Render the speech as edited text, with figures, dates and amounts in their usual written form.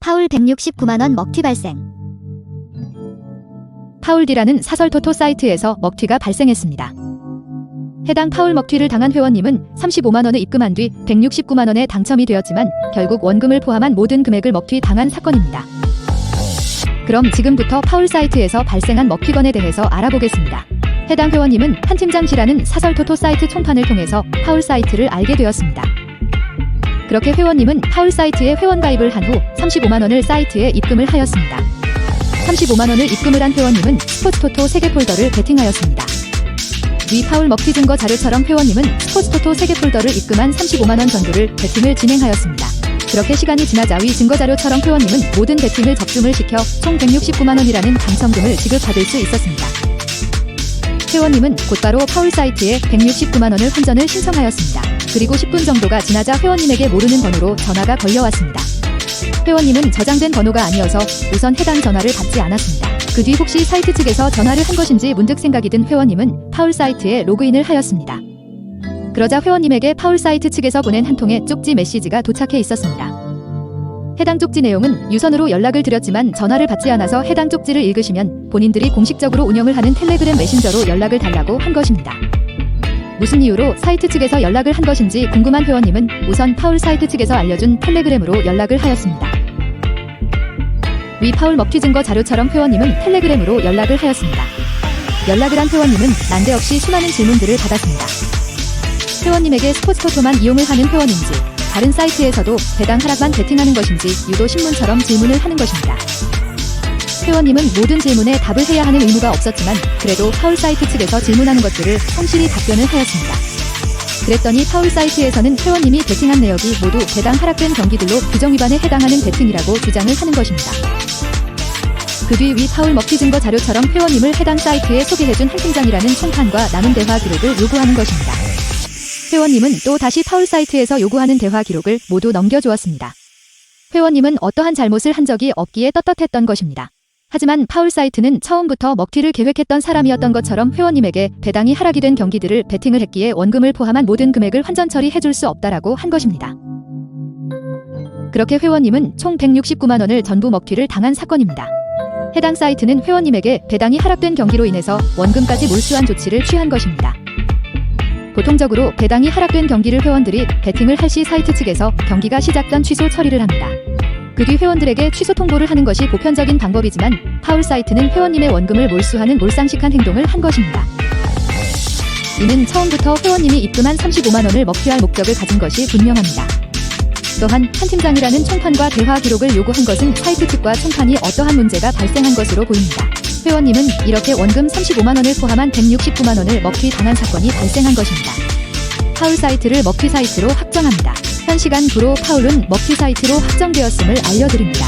파울 169만원 먹튀 발생. 파울디라는 사설토토 사이트에서 먹튀가 발생했습니다. 해당 파울 먹튀를 당한 회원님은 35만원을 입금한 뒤 169만원에 당첨이 되었지만 결국 원금을 포함한 모든 금액을 먹튀 당한 사건입니다. 그럼 지금부터 파울 사이트에서 발생한 먹튀건에 대해서 알아보겠습니다. 해당 회원님은 한팀장지라는 사설토토 사이트 총판을 통해서 파울 사이트를 알게 되었습니다. 그렇게 회원님은 파울 사이트에 회원 가입을 한 후 35만원을 사이트에 입금을 하였습니다. 35만원을 입금을 한 회원님은 스포츠토토 3개 폴더를 베팅하였습니다. 위 파울 먹튀 증거 자료처럼 회원님은 스포츠토토 3개 폴더를 입금한 35만원 전부를 베팅을 진행하였습니다. 그렇게 시간이 지나자 위 증거 자료처럼 회원님은 모든 베팅을 접종을 시켜 총 169만원이라는 당첨금을 지급받을 수 있었습니다. 회원님은 곧바로 파울 사이트에 169만원을 환전을 신청하였습니다. 그리고 10분 정도가 지나자 회원님에게 모르는 번호로 전화가 걸려왔습니다. 회원님은 저장된 번호가 아니어서 우선 해당 전화를 받지 않았습니다. 그 뒤 혹시 사이트 측에서 전화를 한 것인지 문득 생각이 든 회원님은 파울 사이트에 로그인을 하였습니다. 그러자 회원님에게 파울 사이트 측에서 보낸 한 통의 쪽지 메시지가 도착해 있었습니다. 해당 쪽지 내용은 유선으로 연락을 드렸지만 전화를 받지 않아서 해당 쪽지를 읽으시면 본인들이 공식적으로 운영을 하는 텔레그램 메신저로 연락을 달라고 한 것입니다. 무슨 이유로 사이트 측에서 연락을 한 것인지 궁금한 회원님은 우선 파울 사이트 측에서 알려준 텔레그램으로 연락을 하였습니다. 위 파울 먹튀 증거 자료처럼 회원님은 텔레그램으로 연락을 하였습니다. 연락을 한 회원님은 난데없이 수많은 질문들을 받았습니다. 회원님에게 스포츠토토만 이용을 하는 회원인지, 다른 사이트에서도 배당 하락만 베팅하는 것인지 유도 신문처럼 질문을 하는 것입니다. 회원님은 모든 질문에 답을 해야 하는 의무가 없었지만 그래도 파울 사이트 측에서 질문하는 것들을 성실히 답변을 하였습니다. 그랬더니 파울 사이트에서는 회원님이 베팅한 내역이 모두 배당 하락된 경기들로 규정 위반에 해당하는 베팅이라고 주장을 하는 것입니다. 그 뒤 위 파울 먹튀 증거 자료처럼 회원님을 해당 사이트에 소개해준 한팀장이라는 총판과 나눈 대화 기록을 요구하는 것입니다. 회원님은 또 다시 파울 사이트에서 요구하는 대화 기록을 모두 넘겨주었습니다. 회원님은 어떠한 잘못을 한 적이 없기에 떳떳했던 것입니다. 하지만 파울 사이트는 처음부터 먹튀를 계획했던 사람이었던 것처럼 회원님에게 배당이 하락이 된 경기들을 베팅을 했기에 원금을 포함한 모든 금액을 환전 처리해줄 수 없다라고 한 것입니다. 그렇게 회원님은 총 169만원을 전부 먹튀를 당한 사건입니다. 해당 사이트는 회원님에게 배당이 하락된 경기로 인해서 원금까지 몰수한 조치를 취한 것입니다. 보통적으로 배당이 하락된 경기를 회원들이 베팅을 할 시 사이트 측에서 경기가 시작 전 취소 처리를 합니다. 그 뒤 회원들에게 취소 통보를 하는 것이 보편적인 방법이지만 파울 사이트는 회원님의 원금을 몰수하는 몰상식한 행동을 한 것입니다. 이는 처음부터 회원님이 입금한 35만원을 먹튀할 목적을 가진 것이 분명합니다. 또한 한팀장이라는 총판과 대화 기록을 요구한 것은 사이트 측과 총판이 어떠한 문제가 발생한 것으로 보입니다. 회원님은 이렇게 원금 35만원을 포함한 169만원을 먹튀 당한 사건이 발생한 것입니다. 파울 사이트를 먹튀 사이트로 확정합니다. 현 시간 부로 파울은 먹튀 사이트로 확정되었음을 알려드립니다.